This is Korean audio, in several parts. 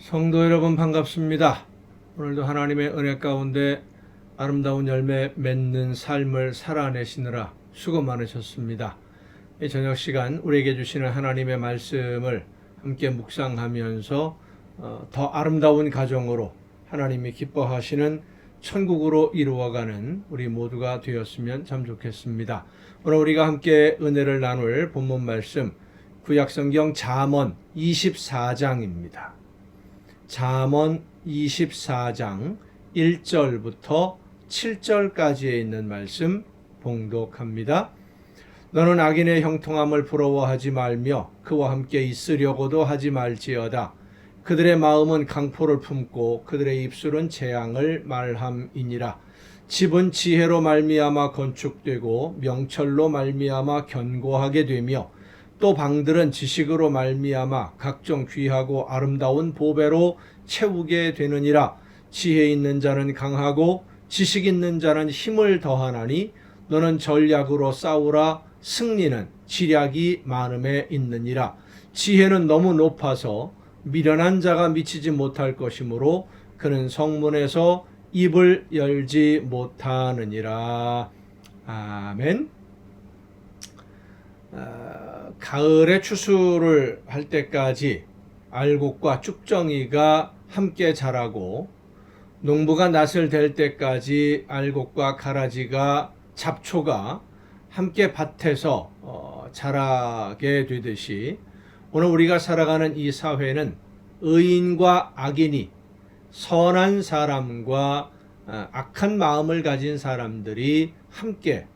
성도 여러분 반갑습니다. 오늘도 하나님의 은혜 가운데 아름다운 열매 맺는 삶을 살아내시느라 수고 많으셨습니다. 이 저녁 시간 우리에게 주시는 하나님의 말씀을 함께 묵상하면서 더 아름다운 가정으로 하나님이 기뻐하시는 천국으로 이루어가는 우리 모두가 되었으면 참 좋겠습니다. 오늘 우리가 함께 은혜를 나눌 본문 말씀 구약성경 잠언 24장입니다. 잠언 24장 1절부터 7절까지에 있는 말씀 봉독합니다. 너는 악인의 형통함을 부러워하지 말며 그와 함께 있으려고도 하지 말지어다. 그들의 마음은 강포를 품고 그들의 입술은 재앙을 말함이니라. 집은 지혜로 말미암아 건축되고 명철로 말미암아 견고하게 되며 또 방들은 지식으로 말미암아 각종 귀하고 아름다운 보배로 채우게 되느니라. 지혜 있는 자는 강하고 지식 있는 자는 힘을 더하나니 너는 전략으로 싸우라. 승리는 지략이 많음에 있느니라. 지혜는 너무 높아서 미련한 자가 미치지 못할 것이므로 그는 성문에서 입을 열지 못하느니라. 아멘. 가을에 추수를 할 때까지 알곡과 쭉정이가 함께 자라고 농부가 낫을 댈 때까지 알곡과 가라지가 잡초가 함께 밭에서 자라게 되듯이 오늘 우리가 살아가는 이 사회는 의인과 악인이 선한 사람과 악한 마음을 가진 사람들이 함께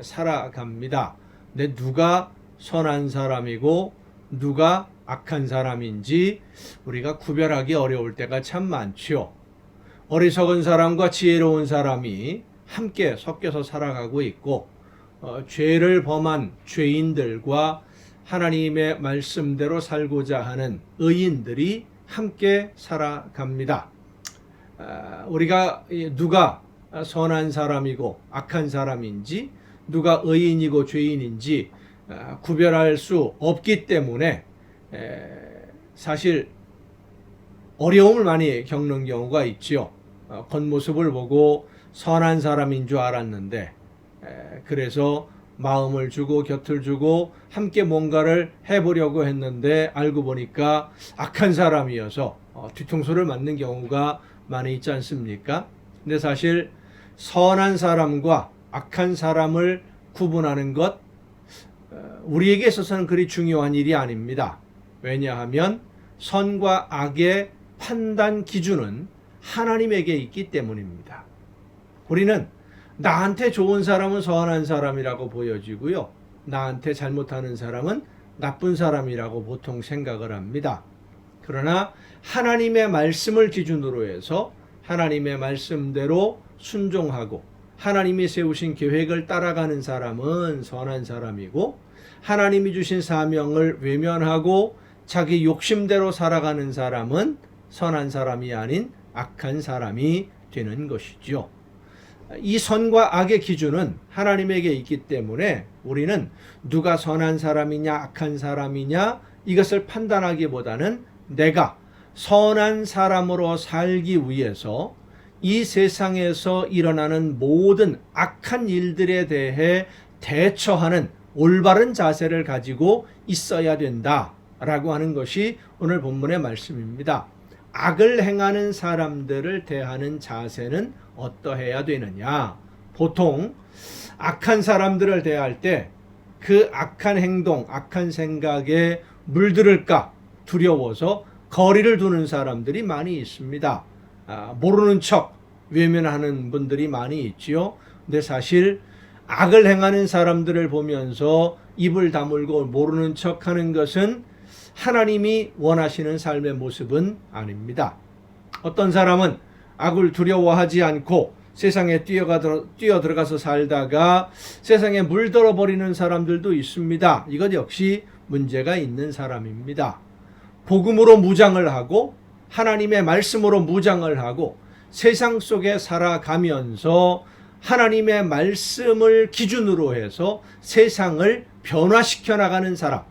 살아갑니다. 근데 누가 선한 사람이고 누가 악한 사람인지 우리가 구별하기 어려울 때가 참 많죠. 어리석은 사람과 지혜로운 사람이 함께 섞여서 살아가고 있고 죄를 범한 죄인들과 하나님의 말씀대로 살고자 하는 의인들이 함께 살아갑니다. 우리가 누가 선한 사람이고 악한 사람인지 누가 의인이고 죄인인지 구별할 수 없기 때문에 사실 어려움을 많이 겪는 경우가 있죠. 겉모습을 보고 선한 사람인 줄 알았는데 그래서 마음을 주고 곁을 주고 함께 뭔가를 해보려고 했는데 알고 보니까 악한 사람이어서 뒤통수를 맞는 경우가 많이 있지 않습니까? 근데 사실 선한 사람과 악한 사람을 구분하는 것 우리에게 있어서는 그리 중요한 일이 아닙니다. 왜냐하면 선과 악의 판단 기준은 하나님에게 있기 때문입니다. 우리는 나한테 좋은 사람은 선한 사람이라고 보여지고요. 나한테 잘못하는 사람은 나쁜 사람이라고 보통 생각을 합니다. 그러나 하나님의 말씀을 기준으로 해서 하나님의 말씀대로 순종하고 하나님이 세우신 계획을 따라가는 사람은 선한 사람이고 하나님이 주신 사명을 외면하고 자기 욕심대로 살아가는 사람은 선한 사람이 아닌 악한 사람이 되는 것이죠. 이 선과 악의 기준은 하나님에게 있기 때문에 우리는 누가 선한 사람이냐 악한 사람이냐 이것을 판단하기보다는 내가 선한 사람으로 살기 위해서 이 세상에서 일어나는 모든 악한 일들에 대해 대처하는 올바른 자세를 가지고 있어야 된다라고 하는 것이 오늘 본문의 말씀입니다. 악을 행하는 사람들을 대하는 자세는 어떠해야 되느냐? 보통 악한 사람들을 대할 때 그 악한 행동, 악한 생각에 물들을까 두려워서 거리를 두는 사람들이 많이 있습니다. 모르는 척 외면하는 분들이 많이 있지요. 근데 사실 악을 행하는 사람들을 보면서 입을 다물고 모르는 척 하는 것은 하나님이 원하시는 삶의 모습은 아닙니다. 어떤 사람은 악을 두려워하지 않고 세상에 뛰어들어가서 살다가 세상에 물들어 버리는 사람들도 있습니다. 이것 역시 문제가 있는 사람입니다. 복음으로 무장을 하고 하나님의 말씀으로 무장을 하고 세상 속에 살아가면서 하나님의 말씀을 기준으로 해서 세상을 변화시켜 나가는 사람,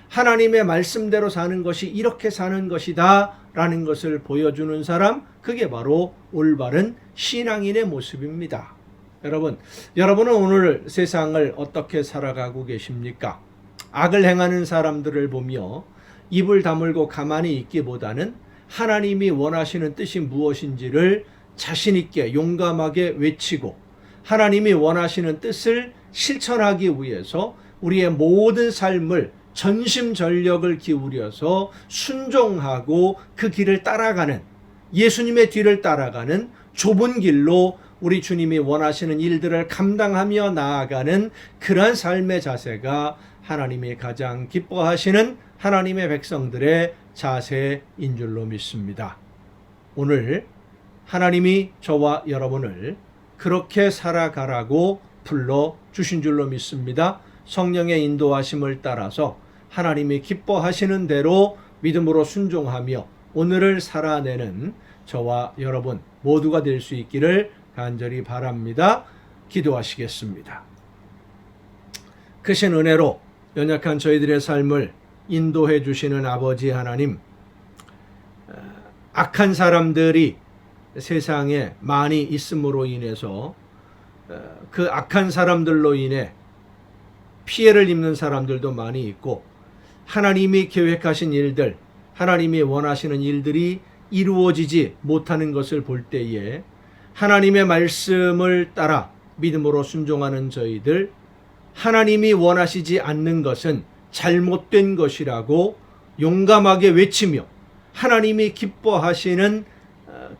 하나님의 말씀대로 사는 것이 이렇게 사는 것이다 라는 것을 보여주는 사람, 그게 바로 올바른 신앙인의 모습입니다. 여러분은 오늘 세상을 어떻게 살아가고 계십니까? 악을 행하는 사람들을 보며 입을 다물고 가만히 있기보다는 하나님이 원하시는 뜻이 무엇인지를 자신 있게 용감하게 외치고 하나님이 원하시는 뜻을 실천하기 위해서 우리의 모든 삶을 전심전력을 기울여서 순종하고 그 길을 따라가는, 예수님의 뒤를 따라가는 좁은 길로 우리 주님이 원하시는 일들을 감당하며 나아가는 그러한 삶의 자세가 하나님이 가장 기뻐하시는 하나님의 백성들의 자세인 줄로 믿습니다. 오늘 하나님이 저와 여러분을 그렇게 살아가라고 불러주신 줄로 믿습니다. 성령의 인도하심을 따라서 하나님이 기뻐하시는 대로 믿음으로 순종하며 오늘을 살아내는 저와 여러분 모두가 될 수 있기를 간절히 바랍니다. 기도하시겠습니다. 크신 은혜로 연약한 저희들의 삶을 인도해 주시는 아버지 하나님, 악한 사람들이 세상에 많이 있음으로 인해서 그 악한 사람들로 인해 피해를 입는 사람들도 많이 있고, 하나님이 계획하신 일들, 하나님이 원하시는 일들이 이루어지지 못하는 것을 볼 때에 하나님의 말씀을 따라 믿음으로 순종하는 저희들, 하나님이 원하시지 않는 것은 잘못된 것이라고 용감하게 외치며 하나님이 기뻐하시는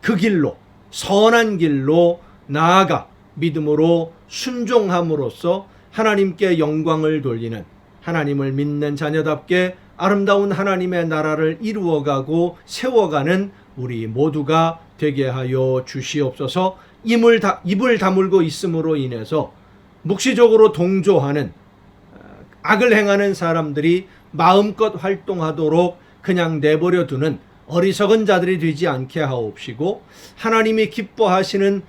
그 길로, 선한 길로 나아가 믿음으로 순종함으로써 하나님께 영광을 돌리는, 하나님을 믿는 자녀답게 아름다운 하나님의 나라를 이루어가고 세워가는 우리 모두가 되게 하여 주시옵소서. 입을 다물고 있음으로 인해서 묵시적으로 동조하는, 악을 행하는 사람들이 마음껏 활동하도록 그냥 내버려 두는 어리석은 자들이 되지 않게 하옵시고, 하나님이 기뻐하시는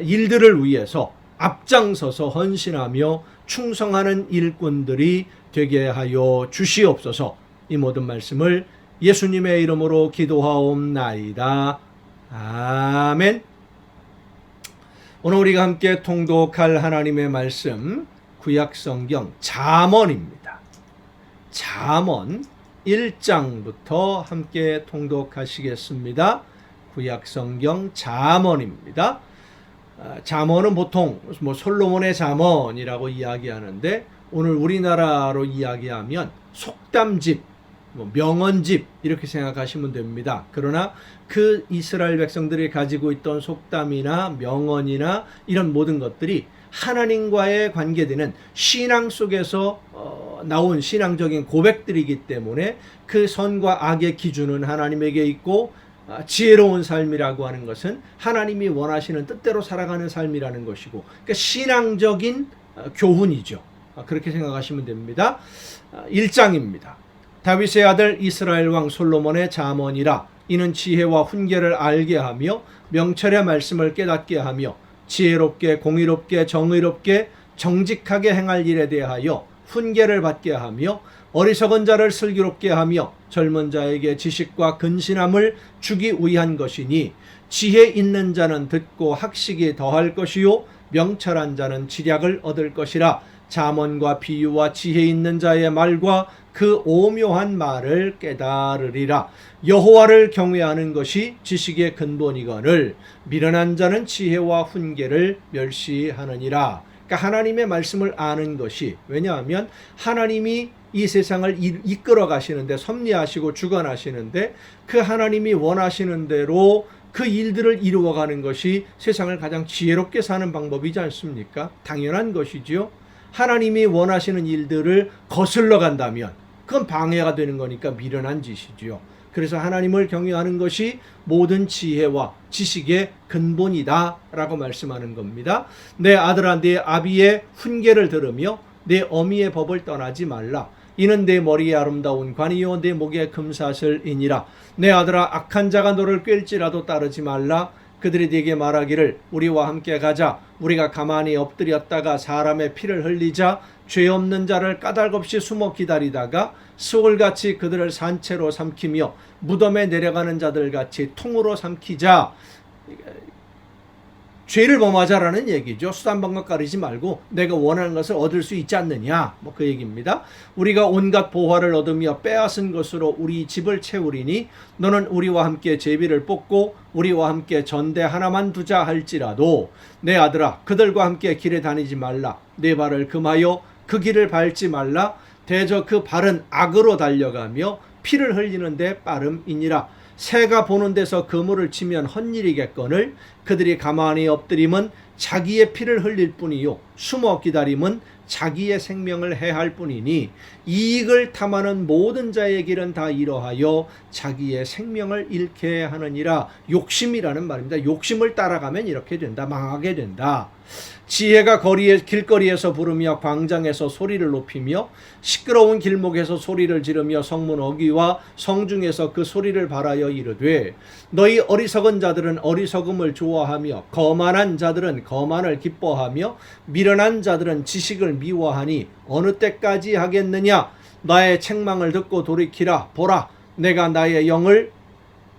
일들을 위해서 앞장서서 헌신하며 충성하는 일꾼들이 되게 하여 주시옵소서. 이 모든 말씀을 예수님의 이름으로 기도하옵나이다. 아멘. 오늘 우리가 함께 통독할 하나님의 말씀, 구약성경 잠언입니다. 잠언 1장부터 함께 통독하시겠습니다. 구약성경 잠언입니다. 잠언은 보통 솔로몬의 잠언이라고 이야기하는데, 오늘 우리나라로 이야기하면 속담집, 명언집 이렇게 생각하시면 됩니다. 그러나 그 이스라엘 백성들이 가지고 있던 속담이나 명언이나 이런 모든 것들이 하나님과의 관계되는 신앙 속에서 나온 신앙적인 고백들이기 때문에 그 선과 악의 기준은 하나님에게 있고, 지혜로운 삶이라고 하는 것은 하나님이 원하시는 뜻대로 살아가는 삶이라는 것이고, 그러니까 신앙적인 교훈이죠. 그렇게 생각하시면 됩니다. 1장입니다. 다윗의 아들 이스라엘 왕 솔로몬의 잠언이라. 이는 지혜와 훈계를 알게 하며 명철의 말씀을 깨닫게 하며 지혜롭게 공의롭게 정의롭게 정직하게 행할 일에 대하여 훈계를 받게 하며 어리석은 자를 슬기롭게 하며 젊은 자에게 지식과 근신함을 주기 위한 것이니, 지혜 있는 자는 듣고 학식이 더할 것이요 명철한 자는 지략을 얻을 것이라. 잠언과 비유와 지혜 있는 자의 말과 그 오묘한 말을 깨달으리라. 여호와를 경외하는 것이 지식의 근본이거늘 미련한 자는 지혜와 훈계를 멸시하느니라. 그러니까 하나님의 말씀을 아는 것이, 왜냐하면 하나님이 이 세상을 이끌어 가시는데, 섭리하시고 주관하시는데 그 하나님이 원하시는 대로 그 일들을 이루어가는 것이 세상을 가장 지혜롭게 사는 방법이지 않습니까? 당연한 것이지요. 하나님이 원하시는 일들을 거슬러 간다면 그건 방해가 되는 거니까 미련한 짓이지요. 그래서 하나님을 경외하는 것이 모든 지혜와 지식의 근본이다 라고 말씀하는 겁니다. 내 아들아, 내 아비의 훈계를 들으며 내 어미의 법을 떠나지 말라. 이는 내 머리에 아름다운 관이요 내 목에 금사슬이니라. 내 아들아, 악한 자가 너를 꿰일지라도 따르지 말라. 그들이 네게 말하기를 우리와 함께 가자. 우리가 가만히 엎드렸다가 사람의 피를 흘리자. 죄 없는 자를 까닭없이 숨어 기다리다가 스올같이 그들을 산채로 삼키며 무덤에 내려가는 자들같이 통으로 삼키자. 죄를 범하자라는 얘기죠. 수단방법 가리지 말고 내가 원하는 것을 얻을 수 있지 않느냐, 뭐 그 얘기입니다. 우리가 온갖 보화를 얻으며 빼앗은 것으로 우리 집을 채우리니 너는 우리와 함께 제비를 뽑고 우리와 함께 전대 하나만 두자 할지라도 내 아들아 그들과 함께 길에 다니지 말라. 내 발을 금하여 그 길을 밟지 말라. 대저 그 발은 악으로 달려가며 피를 흘리는데 빠름이니라. 새가 보는 데서 그물을 치면 헛일이겠거늘 그들이 가만히 엎드림은 자기의 피를 흘릴 뿐이요 숨어 기다림은 자기의 생명을 해할 뿐이니 이익을 탐하는 모든 자의 길은 다 이러하여 자기의 생명을 잃게 하느니라. 욕심이라는 말입니다. 욕심을 따라가면 이렇게 된다. 망하게 된다. 지혜가 길거리에서 부르며 광장에서 소리를 높이며 시끄러운 길목에서 소리를 지르며 성문 어귀와 성중에서 그 소리를 발하여 이르되 너희 어리석은 자들은 어리석음을 좋아하며 거만한 자들은 거만을 기뻐하며 미련한 자들은 지식을 미워하니 어느 때까지 하겠느냐. 나의 책망을 듣고 돌이키라. 보라 내가 나의 영을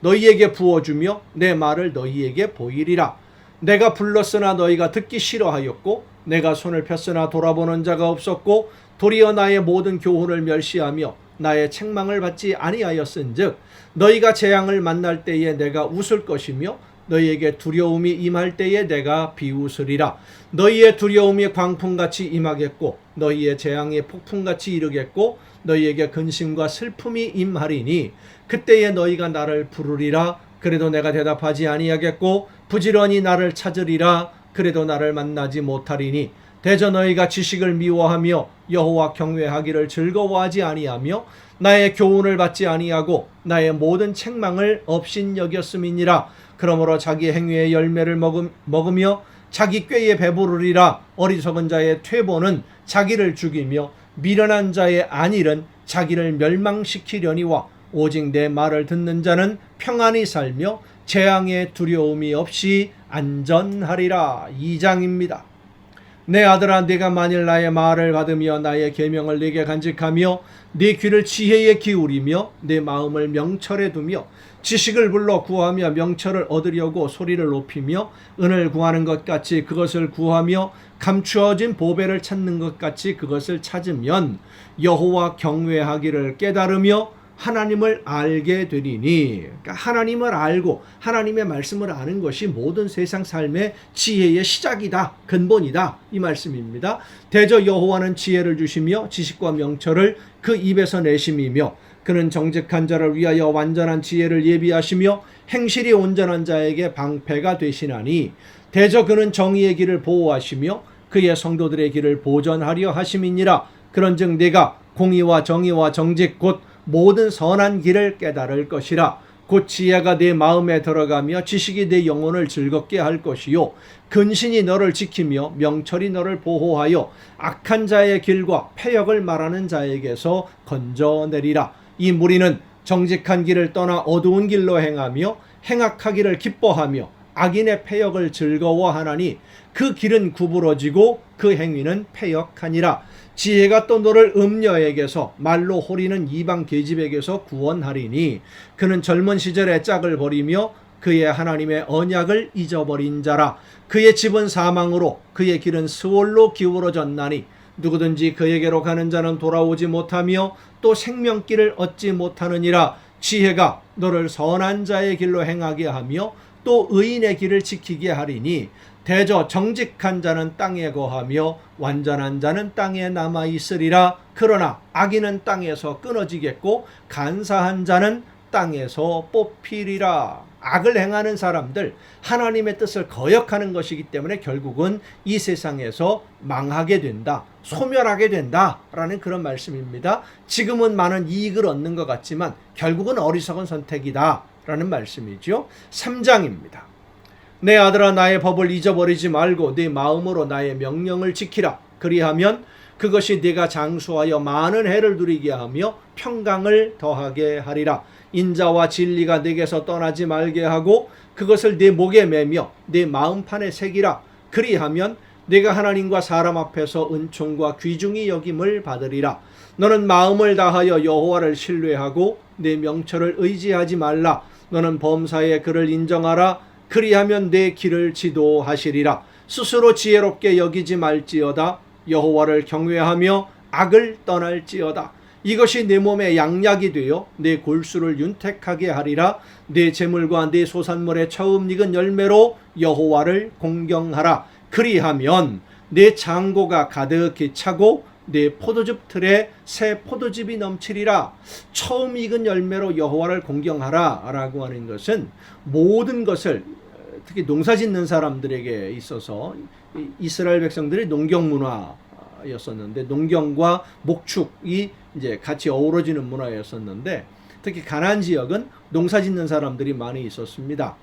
너희에게 부어주며 내 말을 너희에게 보이리라. 내가 불렀으나 너희가 듣기 싫어하였고 내가 손을 폈으나 돌아보는 자가 없었고 도리어 나의 모든 교훈을 멸시하며 나의 책망을 받지 아니하였은즉 너희가 재앙을 만날 때에 내가 웃을 것이며 너희에게 두려움이 임할 때에 내가 비웃으리라. 너희의 두려움이 광풍같이 임하겠고 너희의 재앙이 폭풍같이 이르겠고 너희에게 근심과 슬픔이 임하리니 그때에 너희가 나를 부르리라. 그래도 내가 대답하지 아니하겠고 부지런히 나를 찾으리라. 그래도 나를 만나지 못하리니 대저 너희가 지식을 미워하며 여호와 경외하기를 즐거워하지 아니하며 나의 교훈을 받지 아니하고 나의 모든 책망을 업신여겼음이니라. 그러므로 자기 행위의 열매를 먹으며 자기 꾀에 배부르리라. 어리석은 자의 퇴보는 자기를 죽이며 미련한 자의 안일은 자기를 멸망시키려니와 오직 내 말을 듣는 자는 평안히 살며 재앙의 두려움이 없이 안전하리라. 2장입니다. 내 아들아 네가 만일 나의 말을 받으며 나의 계명을 네게 간직하며 네 귀를 지혜에 기울이며 내 마음을 명철에 두며 지식을 불러 구하며 명철을 얻으려고 소리를 높이며 은을 구하는 것 같이 그것을 구하며 감추어진 보배를 찾는 것 같이 그것을 찾으면 여호와 경외하기를 깨달으며 하나님을 알게 되리니. 그러니까 하나님을 알고 하나님의 말씀을 아는 것이 모든 세상 삶의 지혜의 시작이다. 근본이다. 이 말씀입니다. 대저 여호와는 지혜를 주시며 지식과 명철을 그 입에서 내심이며 그는 정직한 자를 위하여 완전한 지혜를 예비하시며 행실이 온전한 자에게 방패가 되시나니 대저 그는 정의의 길을 보호하시며 그의 성도들의 길을 보전하려 하심이니라. 그런즉 네가 공의와 정의와 정직 곧 모든 선한 길을 깨달을 것이라. 곧 지혜가 네 마음에 들어가며 지식이 네 영혼을 즐겁게 할 것이요 근신이 너를 지키며 명철이 너를 보호하여 악한 자의 길과 패역을 말하는 자에게서 건져내리라. 이 무리는 정직한 길을 떠나 어두운 길로 행하며 행악하기를 기뻐하며 악인의 패역을 즐거워하나니 그 길은 구부러지고 그 행위는 패역하니라. 지혜가 또 너를 음녀에게서 말로 호리는 이방 계집에게서 구원하리니 그는 젊은 시절에 짝을 버리며 그의 하나님의 언약을 잊어버린 자라. 그의 집은 사망으로 그의 길은 스올로 기울어졌나니 누구든지 그에게로 가는 자는 돌아오지 못하며 또 생명길을 얻지 못하느니라. 지혜가 너를 선한 자의 길로 행하게 하며 또 의인의 길을 지키게 하리니 대저 정직한 자는 땅에 거하며 완전한 자는 땅에 남아 있으리라. 그러나 악인은 땅에서 끊어지겠고 간사한 자는 땅에서 뽑히리라. 악을 행하는 사람들, 하나님의 뜻을 거역하는 것이기 때문에 결국은 이 세상에서 망하게 된다, 소멸하게 된다라는 그런 말씀입니다. 지금은 많은 이익을 얻는 것 같지만 결국은 어리석은 선택이다라는 말씀이죠. 3장입니다. 내 아들아 나의 법을 잊어버리지 말고 네 마음으로 나의 명령을 지키라. 그리하면 그것이 네가 장수하여 많은 해를 누리게 하며 평강을 더하게 하리라. 인자와 진리가 네게서 떠나지 말게 하고 그것을 네 목에 매며 네 마음판에 새기라. 그리하면 네가 하나님과 사람 앞에서 은총과 귀중히 여김을 받으리라. 너는 마음을 다하여 여호와를 신뢰하고 내 명철을 의지하지 말라. 너는 범사에 그를 인정하라. 그리하면 내 길을 지도하시리라. 스스로 지혜롭게 여기지 말지어다. 여호와를 경외하며 악을 떠날지어다. 이것이 내 몸에 양약이 되어 내 골수를 윤택하게 하리라. 내 재물과 내 소산물의 처음 익은 열매로 여호와를 공경하라. 그리하면 내 창고가 가득히 차고 내 포도즙 틀에 새 포도즙이 넘치리라. 처음 익은 열매로 여호와를 공경하라 라고 하는 것은 모든 것을, 특히 농사 짓는 사람들에게 있어서 이스라엘 백성들이 농경 문화였었는데, 농경과 목축이 이제 같이 어우러지는 문화였었는데, 특히 가나안 지역은 농사 짓는 사람들이 많이 있었습니다.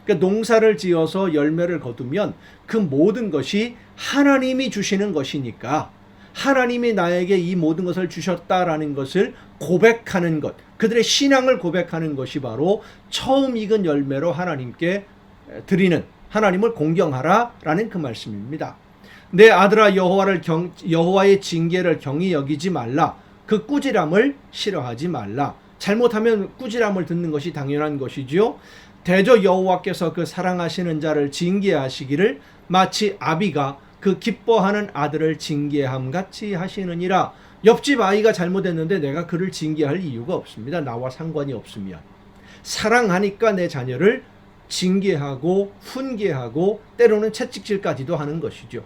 그러니까 농사를 지어서 열매를 거두면 그 모든 것이 하나님이 주시는 것이니까 하나님이 나에게 이 모든 것을 주셨다라는 것을 고백하는 것, 그들의 신앙을 고백하는 것이 바로 처음 익은 열매로 하나님께 드리는, 하나님을 공경하라라는 그 말씀입니다. 내 아들아, 여호와의 징계를 경히 여기지 말라. 그 꾸지람을 싫어하지 말라. 잘못하면 꾸지람을 듣는 것이 당연한 것이지요. 대저 여호와께서 그 사랑하시는 자를 징계하시기를 마치 아비가 그 기뻐하는 아들을 징계함 같이 하시느니라. 옆집 아이가 잘못했는데 내가 그를 징계할 이유가 없습니다. 나와 상관이 없으면. 사랑하니까 내 자녀를 징계하고 훈계하고 때로는 채찍질까지도 하는 것이죠.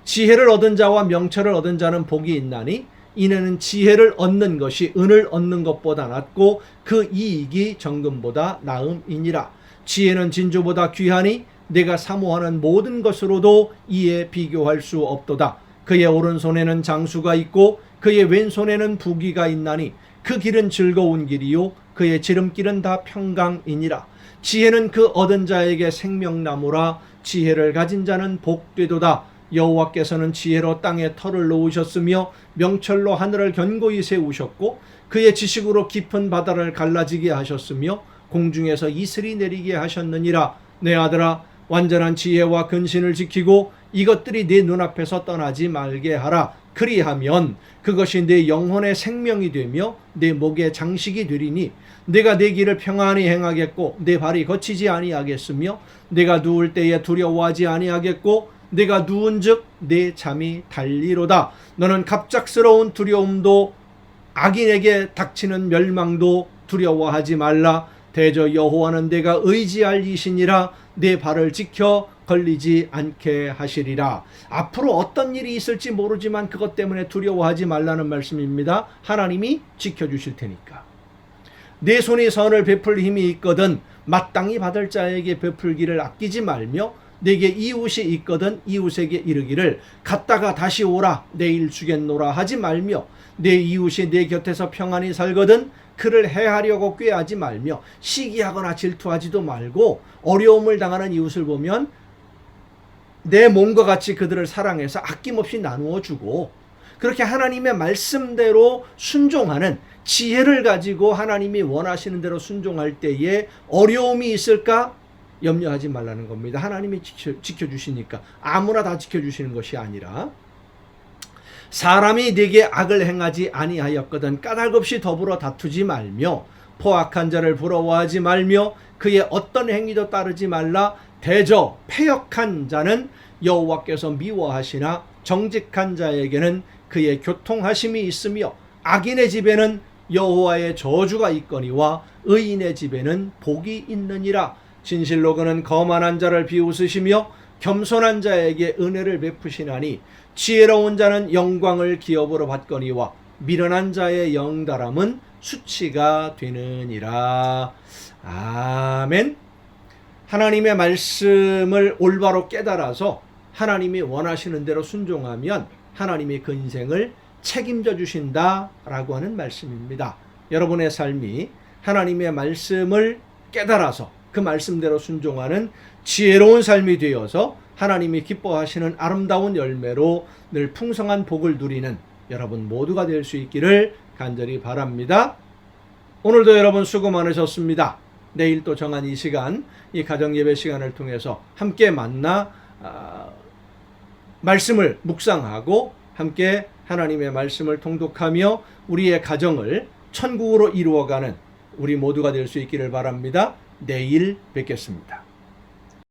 지혜를 얻은 자와 명철을 얻은 자는 복이 있나니 이는 지혜를 얻는 것이 은을 얻는 것보다 낫고 그 이익이 정금보다 나음이니라. 지혜는 진주보다 귀하니 내가 사모하는 모든 것으로도 이에 비교할 수 없도다. 그의 오른손에는 장수가 있고 그의 왼손에는 부귀가 있나니 그 길은 즐거운 길이요 그의 지름길은 다 평강이니라. 지혜는 그 얻은 자에게 생명나무라. 지혜를 가진 자는 복되도다. 여호와께서는 지혜로 땅에 터를 놓으셨으며 명철로 하늘을 견고히 세우셨고 그의 지식으로 깊은 바다를 갈라지게 하셨으며 공중에서 이슬이 내리게 하셨느니라. 내 아들아, 완전한 지혜와 근신을 지키고 이것들이 네 눈앞에서 떠나지 말게 하라. 그리하면 그것이 내 영혼의 생명이 되며 내 목의 장식이 되리니 내가 내 길을 평안히 행하겠고 내 발이 거치지 아니하겠으며 내가 누울 때에 두려워하지 아니하겠고 내가 누운즉 내 잠이 달리로다. 너는 갑작스러운 두려움도 악인에게 닥치는 멸망도 두려워하지 말라. 대저 여호와는 내가 의지할 이시니라. 내 발을 지켜 걸리지 않게 하시리라. 앞으로 어떤 일이 있을지 모르지만 그것 때문에 두려워하지 말라는 말씀입니다. 하나님이 지켜주실 테니까. 내 손이 선을 베풀 힘이 있거든 마땅히 받을 자에게 베풀기를 아끼지 말며 내게 이웃이 있거든 이웃에게 이르기를 갔다가 다시 오라 내일 주겠노라 하지 말며 내 이웃이 내 곁에서 평안히 살거든 그를 해하려고 꾀하지 말며 시기하거나 질투하지도 말고 어려움을 당하는 이웃을 보면 내 몸과 같이 그들을 사랑해서 아낌없이 나누어 주고 그렇게 하나님의 말씀대로 순종하는 지혜를 가지고 하나님이 원하시는 대로 순종할 때에 어려움이 있을까? 염려하지 말라는 겁니다. 하나님이 지켜주시니까. 아무나 다 지켜주시는 것이 아니라 사람이 네게 악을 행하지 아니하였거든 까닭없이 더불어 다투지 말며 포악한 자를 부러워하지 말며 그의 어떤 행위도 따르지 말라. 대저 패역한 자는 여호와께서 미워하시나 정직한 자에게는 그의 교통하심이 있으며 악인의 집에는 여호와의 저주가 있거니와 의인의 집에는 복이 있느니라. 진실로 그는 거만한 자를 비웃으시며 겸손한 자에게 은혜를 베푸시나니 지혜로운 자는 영광을 기업으로 받거니와 미련한 자의 영달함은 수치가 되느니라. 아멘. 하나님의 말씀을 올바로 깨달아서 하나님이 원하시는 대로 순종하면 하나님이 그 인생을 책임져 주신다라고 하는 말씀입니다. 여러분의 삶이 하나님의 말씀을 깨달아서 그 말씀대로 순종하는 지혜로운 삶이 되어서 하나님이 기뻐하시는 아름다운 열매로 늘 풍성한 복을 누리는 여러분 모두가 될 수 있기를 간절히 바랍니다. 오늘도 여러분 수고 많으셨습니다. 내일 또 정한 이 시간, 이 가정예배 시간을 통해서 함께 만나 말씀을 묵상하고 함께 하나님의 말씀을 통독하며 우리의 가정을 천국으로 이루어가는 우리 모두가 될 수 있기를 바랍니다. 내일 뵙겠습니다.